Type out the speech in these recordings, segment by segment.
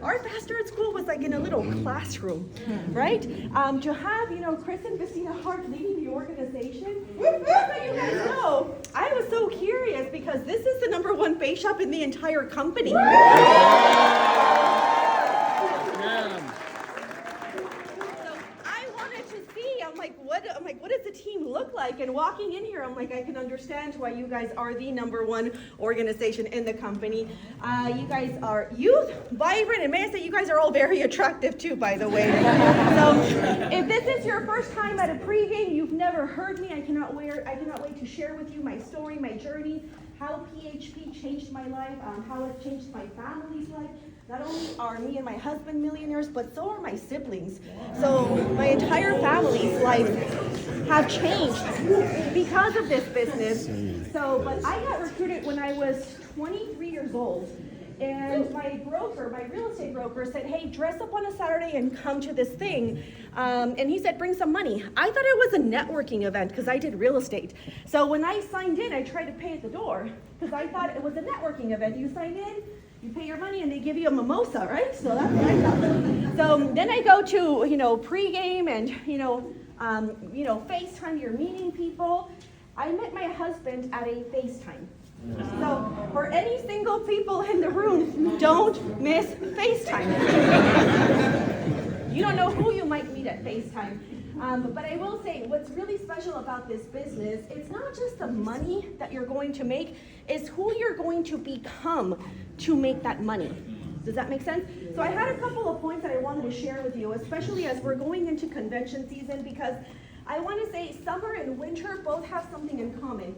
our pastoral school was like in a little classroom, right? To have, Chris and Christina Hart leading the organization, just so you guys know, I was so curious because this is the #1 bass shop in the entire company. So I wanted to see, I'm like, what does the team look like? And walking in here, I'm like, I can understand why you guys are the #1 organization in the company. You guys are youth, vibrant, and may I say you guys are all very attractive too, by the way. So if this is your first time at a pregame, you've never heard me, I cannot wait to share with you my story, my journey, how PHP changed my life, how it changed my family's life. Not only are me and my husband millionaires, but so are my siblings. So my entire family's life have changed because of this business. So, but I got recruited when I was 23 years old. And my real estate broker said, hey, dress up on a Saturday and come to this thing. And he said, bring some money. I thought it was a networking event because I did real estate. So when I signed in, I tried to pay at the door because I thought it was a networking event. You sign in, you pay your money, and they give you a mimosa, right? So that's what I thought. So then I go to, pregame and, FaceTime, you're meeting people. I met my husband at a FaceTime. So for any single people in the room, don't miss FaceTime. You don't know who you might meet at FaceTime. But I will say what's really special about this business, it's not just the money that you're going to make, it's who you're going to become to make that money. Does that make sense? So I had a couple of points that I wanted to share with you, especially as we're going into convention season, because I want to say summer and winter both have something in common.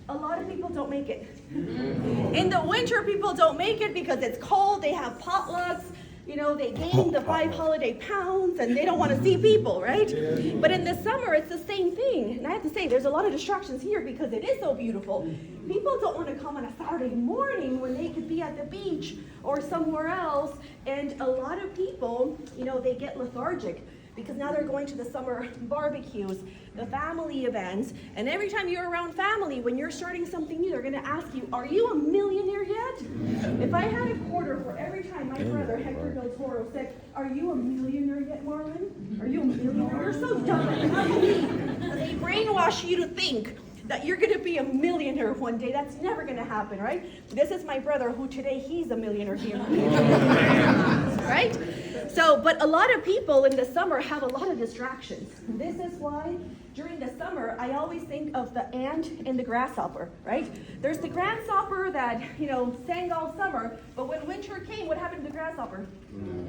A lot of people don't make it. In the winter, people don't make it because it's cold, they have potlucks, they gain the 5 holiday pounds and they don't want to see people, right? But in the summer, it's the same thing. And I have to say, there's a lot of distractions here because it is so beautiful. People don't want to come on a Saturday morning when they could be at the beach or somewhere else. And a lot of people, they get lethargic because now they're going to the summer barbecues, the family events, and every time you're around family, when you're starting something new, they're gonna ask you, are you a millionaire yet? If I had a quarter for every time my brother, Hector Del Toro, said, are you a millionaire yet, Marlene? Are you a millionaire? You're so dumb. I cannot believe that they brainwash you to think that you're gonna be a millionaire one day. That's never gonna happen, right? This is my brother who today he's a millionaire here. Right? So, but a lot of people in the summer have a lot of distractions. This is why during the summer, I always think of the ant and the grasshopper, right? There's the grasshopper that, sang all summer, but when winter came, what happened to the grasshopper?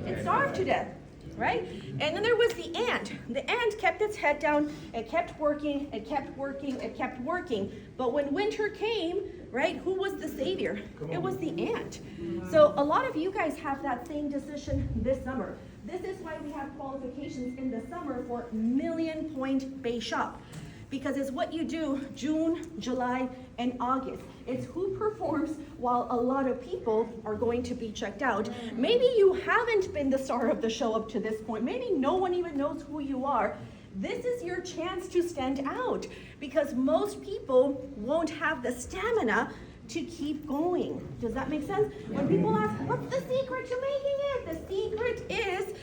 It starved to death. Right? And then there was the ant. The ant kept its head down, it kept working, it kept working, it kept working. But when winter came, right, who was the savior? It was the ant. So a lot of you guys have that same decision this summer. This is why we have qualifications in the summer for Million Point Bay Shop. Because it's what you do June, July, and August. It's who performs while a lot of people are going to be checked out. Maybe you haven't been the star of the show up to this point. Maybe no one even knows who you are. This is your chance to stand out because most people won't have the stamina to keep going. Does that make sense? When people ask, what's the secret to making it? The secret is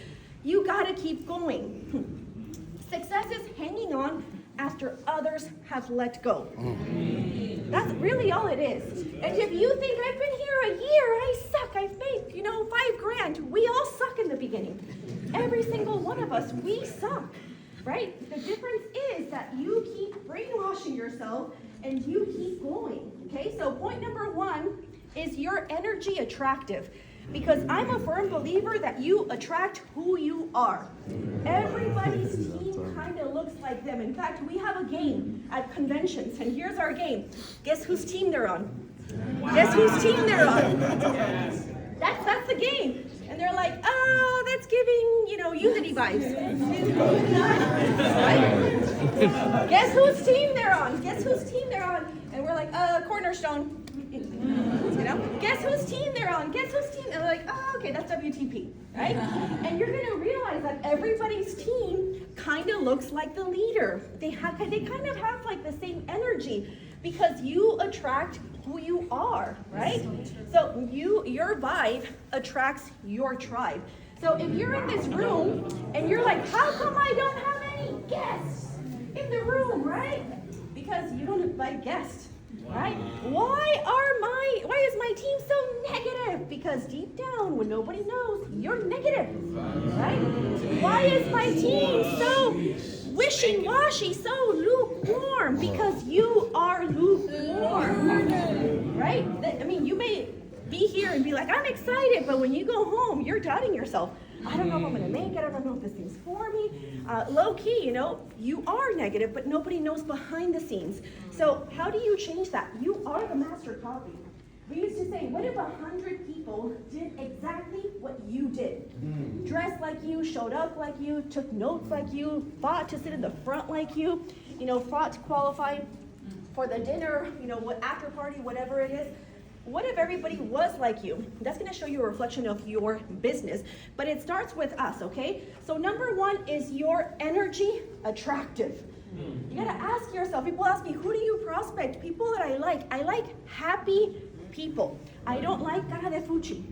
you gotta keep going. Success is hanging on after others have let go. That's really all it is. And if you think I've been here a year, I suck, I've made, $5,000. We all suck in the beginning. Every single one of us, we suck, right? The difference is that you keep brainwashing yourself and you keep going, okay? So point number 1 is your energy attractive? Because I'm a firm believer that you attract who you are. Everybody's team kind of looks like them. In fact, we have a game at conventions, and here's our game. Guess whose team they're on? Guess whose team they're on? That's the game. And they're like, that's giving, unity vibes. Right? Guess whose team they're on? Guess whose team they're on? And we're like, Cornerstone. Guess whose team they're on? Guess whose team? And they're like, okay, that's WTP, right? And you're gonna realize that everybody's team kind of looks like the leader. They kind of have like the same energy because you attract who you are, right? So your vibe attracts your tribe. So if you're in this room and you're like, how come I don't have any guests in the room, right? Because you don't invite guests, right? Why is my team so negative? Because deep down, when nobody knows, you're negative, right? Why is my team so wishy-washy, so lukewarm? Because you are lukewarm, right? I mean, you may be here and be like, I'm excited, but when you go home, you're doubting yourself. I don't know if I'm going to make it. I don't know if this thing's for me. Low key, you are negative, but nobody knows behind the scenes. So how do you change that? You are the master copy. We used to say, what if 100 people did exactly what you did? Dressed like you, showed up like you, took notes like you, fought to sit in the front like you, fought to qualify for the dinner, what after party, whatever it is. What if everybody was like you? That's going to show you a reflection of your business, but it starts with us, okay? So number one, is your energy attractive? You got to ask yourself, people ask me, who do you prospect? People that I like happy people. I don't like cara de fuchi.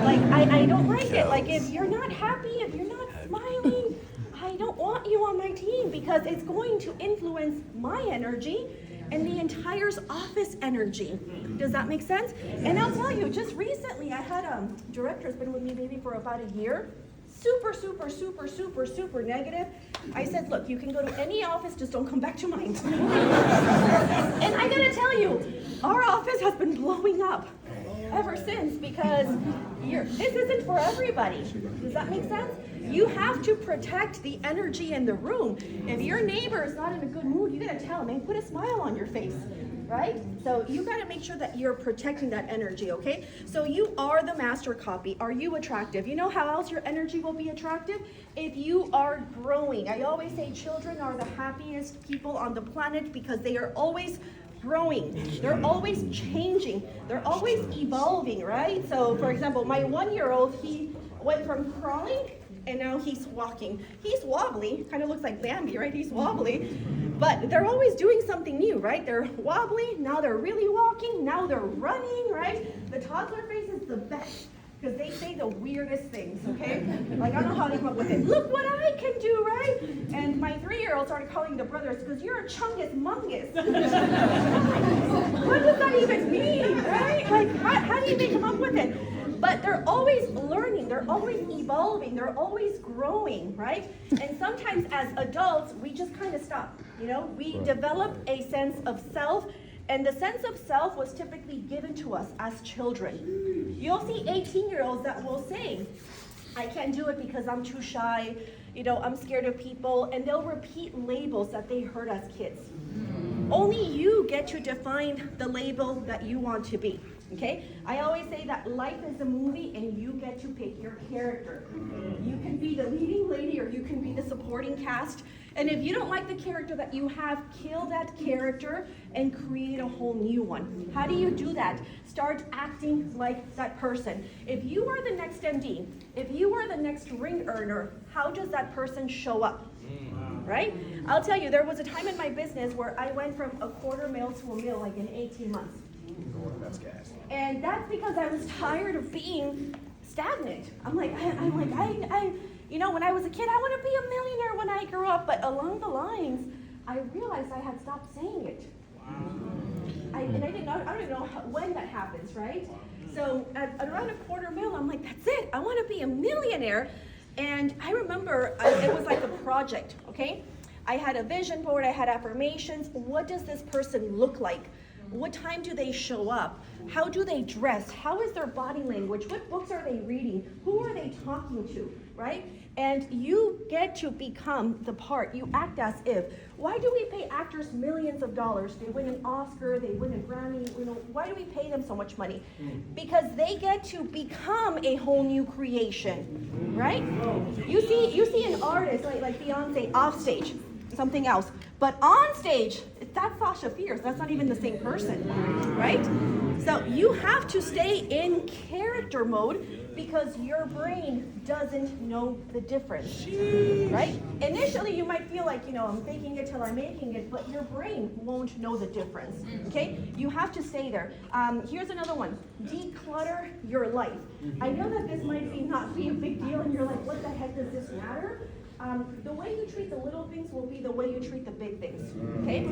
Like, I don't like it. Like, if you're not happy, if you're not smiling, I don't want you on my team because it's going to influence my energy and the entire office energy. Does that make sense? And I'll tell you, just recently, I had a director who's been with me maybe for about a year. Super negative. I said, look, you can go to any office, just don't come back to mine. And I gotta tell you, our office has been blowing up ever since because this isn't for everybody. Does that make sense? You have to protect the energy in the room. If your neighbor is not in a good mood, you gotta tell him, hey, put a smile on your face, right? So you gotta make sure that you're protecting that energy, okay? So you are the master copy. Are you attractive? You know how else your energy will be attractive? If you are growing. I always say children are the happiest people on the planet because they are always growing. They're always changing. They're always evolving, right? So for example, my 1-year-old, he went from crawling and now he's walking. He's wobbly, kind of looks like Bambi, right? He's wobbly, but they're always doing something new, right? They're wobbly, now they're really walking, now they're running, right? The toddler phase is the best because they say the weirdest things, okay? Like, I don't know how they come up with it. Look what I can do, right? And my 3-year-old started calling the brothers because you're a chungus mungus. What does that even mean, right? Like, how do you even come up with it? But they're always learning, they're always evolving, they're always growing, right? And sometimes as adults, we just kind of stop, We develop a sense of self, and the sense of self was typically given to us as children. You'll see 18-year-olds that will say, I can't do it because I'm too shy, I'm scared of people, and they'll repeat labels that they heard as kids. Only you get to define the label that you want to be. Okay? I always say that life is a movie and you get to pick your character. You can be the leading lady or you can be the supporting cast. And if you don't like the character that you have, kill that character and create a whole new one. How do you do that? Start acting like that person. If you are the next MD, if you are the next ring earner, how does that person show up? Right? I'll tell you, there was a time in my business where I went from a $250,000 to $1 million like in 18 months. And that's because I was tired of being stagnant. I'm like, when I was a kid, I want to be a millionaire when I grow up. But along the lines, I realized I had stopped saying it. Wow. I don't even know when that happens, right? So at around $250,000, I'm like, that's it. I want to be a millionaire. And I remember it was like a project, okay? I had a vision board, I had affirmations. What does this person look like? What time do they show up? How do they dress? How is their body language? What books are they reading? Who are they talking to, right? And you get to become the part. You act as if. Why do we pay actors millions of dollars? They win an Oscar, they win a Grammy. Why do we pay them so much money? Because they get to become a whole new creation, right? You see an artist like Beyonce off stage, something else. But on stage, that's Sasha Fierce. That's not even the same person, right? So you have to stay in character mode because your brain doesn't know the difference, right? Initially, you might feel like, I'm faking it till I'm making it, but your brain won't know the difference, okay? You have to stay there. Here's another one. Declutter your life. I know that this might not be a big deal, and you're like, what the heck does this matter? The way you treat the little things will be the way you treat the big things, okay?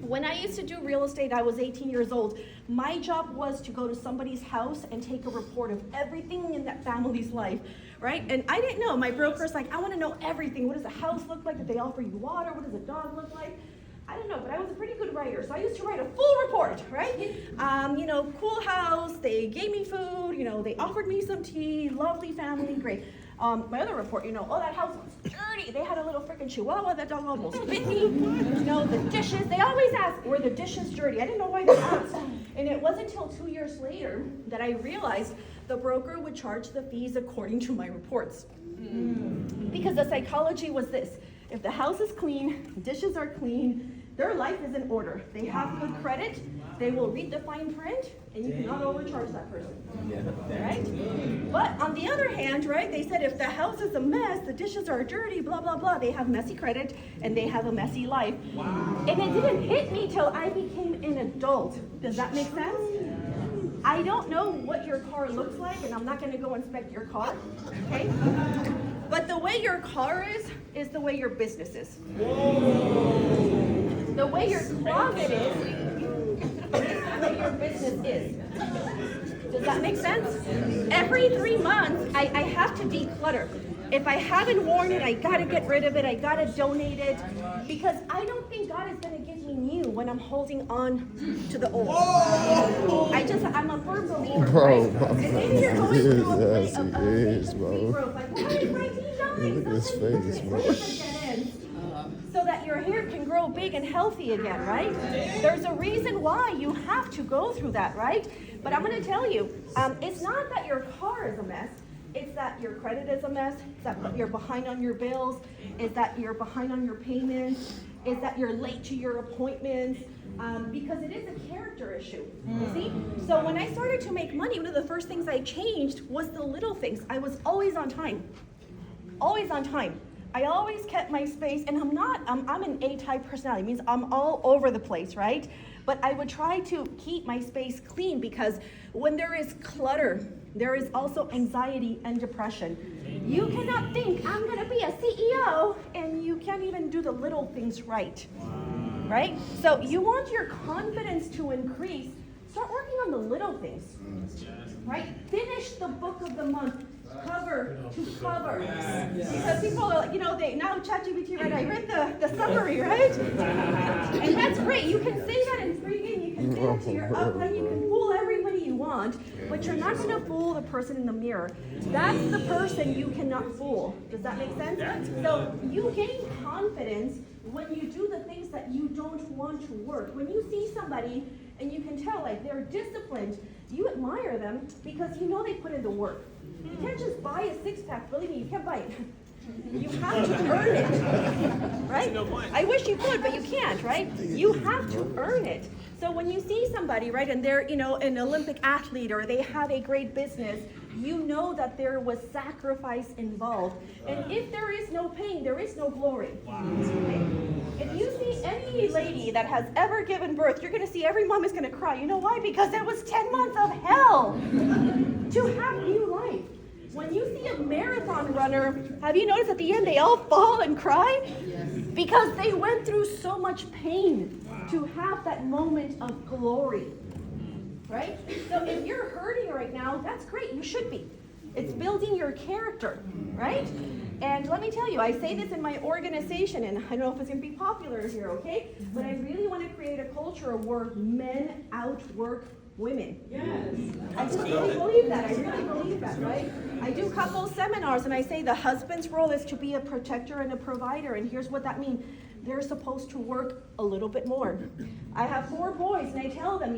When I used to do real estate, I was 18 years old. My job was to go to somebody's house and take a report of everything in that family's life, right? And I didn't know. My broker's like, I want to know everything. What does the house look like? Did they offer you water? What does the dog look like? I don't know, but I was a pretty good writer, so I used to write a full report, right? Cool house, they gave me food, they offered me some tea, lovely family, great. My other report, that house was dirty. They had a little freaking chihuahua. That dog almost bit me. The dishes. They always ask, were the dishes dirty? I didn't know why they asked. And it wasn't until 2 years later that I realized the broker would charge the fees according to my reports. Because the psychology was this. If the house is clean, dishes are clean, their life is in order. They have good credit. They will read the fine print, and you cannot overcharge that person. Right? But on the other hand, right, they said if the house is a mess, the dishes are dirty, blah, blah, blah, they have messy credit, and they have a messy life. And it didn't hit me till I became an adult. Does that make sense? I don't know what your car looks like, and I'm not going to go inspect your car, okay? But the way your car is the way your business is. The way your closet is the way your business is. Does that make sense? Every 3 months, I have to declutter. If I haven't worn it, I gotta get rid of it. I gotta donate it because I don't think God is gonna give me new when I'm holding on to the old. I'm a firm believer. Bro, right? And maybe you're going through a place of bro. growth. Like, why is my teeth dying? Look at his face, bro. So that your hair can grow big and healthy again, right? There's a reason why you have to go through that, right? But I'm going to tell you, it's not that your car is a mess. It's that your credit is a mess. It's that you're behind on your bills. It's that you're behind on your payments. It's that you're late to your appointments. Because it is a character issue, you see? So when I started to make money, one of the first things I changed was the little things. I was always on time. Always on time. I always kept my space, and I'm an A-type personality. It means I'm all over the place, right? But I would try to keep my space clean because when there is clutter, there is also anxiety and depression. You cannot think, I'm gonna be a CEO, and you can't even do the little things right, right? So you want your confidence to increase, start working on the little things, right? Finish the book of the month. Cover to cover. Because people are like, they now ChatGPT, right? I read the summary, right? And that's great. You can say that in Pregame, you can say that to your upline, you can fool everybody you want, but you're not going to fool the person in the mirror. That's the person you cannot fool. Does that make sense? So you gain confidence when you do the things that you don't want to work. When you see somebody and you can tell like they're disciplined, you admire them because you know they put in the work. You can't just buy a six-pack. Believe me, you can't buy it. You have to earn it, right? I wish you could, but you can't, right? You have to earn it. So when you see somebody, right, and they're, an Olympic athlete or they have a great business, you know that there was sacrifice involved. And if there is no pain, there is no glory. Okay? If you see any lady that has ever given birth, you're going to see every mom is going to cry. You know why? Because it was 10 months of hell to have new life. When you see a marathon runner, have you noticed at the end they all fall and cry? Yes. Because they went through so much pain to have that moment of glory, right? So if you're hurting right now, that's great, you should be. It's building your character, right? And let me tell you, I say this in my organization, and I don't know if it's going to be popular here, okay? But I really want to create a culture where men outwork women. Yes. I just really believe that. I really believe that, right? I do couple seminars and I say the husband's role is to be a protector and a provider, and here's what that means. They're supposed to work a little bit more. I have 4 boys and I tell them,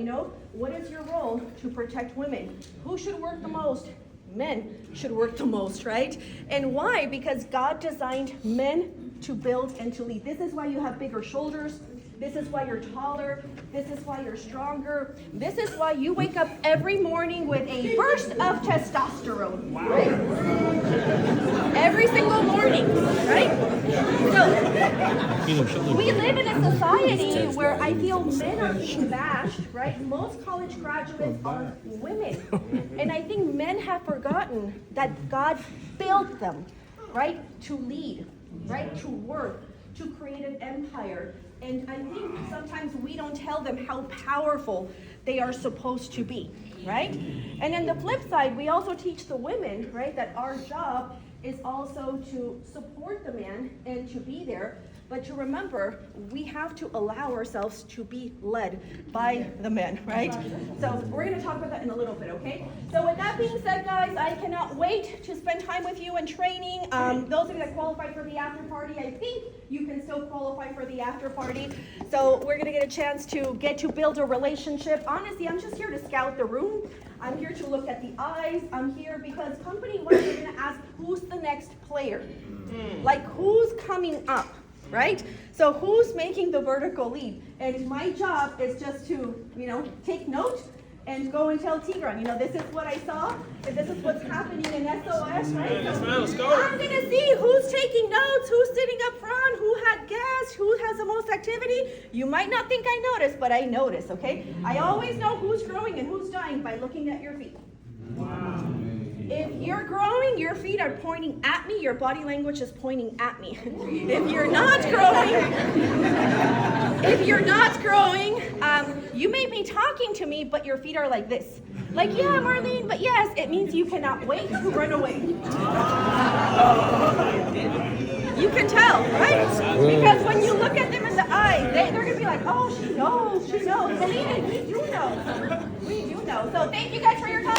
what is your role to protect women? Who should work the most? Men should work the most, right? And why? Because God designed men to build and to lead. This is why you have bigger shoulders, This is why you're taller. This is why you're stronger. This is why you wake up every morning with a burst of testosterone, right? Every single morning, right? So we live in a society where I feel men are being bashed, right? Most college graduates are women. And I think men have forgotten that God built them, right? To lead, right? To work, to create an empire. And I think sometimes we don't tell them how powerful they are supposed to be, right? And then the flip side, we also teach the women, right, that our job is also to support the man and to be there, but to remember, we have to allow ourselves to be led by the men, right? So we're going to talk about that in a little bit, okay? So with that being said, guys, I cannot wait to spend time with you in training. Those of you that qualified for the after party, I think you can still qualify for the after party. So we're going to get a chance to get to build a relationship. Honestly, I'm just here to scout the room. I'm here to look at the eyes. I'm here because company one is going to ask who's the next player, like who's coming up, right? So who's making the vertical leap? And my job is just to, take note and go and tell Tigran, this is what I saw, and this is what's happening in SOS, right? Yes, ma'am, let's go. I'm going to see who's taking notes, who's sitting up front, who had guests, who has the most activity. You might not think I noticed, but I notice, okay? I always know who's growing and who's dying by looking at your feet. Wow. If you're growing, your feet are pointing at me, your body language is pointing at me. If you're not growing, you may be talking to me, but your feet are like this. Like, yeah, Marlene, but yes, it means you cannot wait to run away. You can tell, right? Because when you look at them in the eye, they're going to be like, oh, she knows. Believe it, we do know. So thank you guys for your time.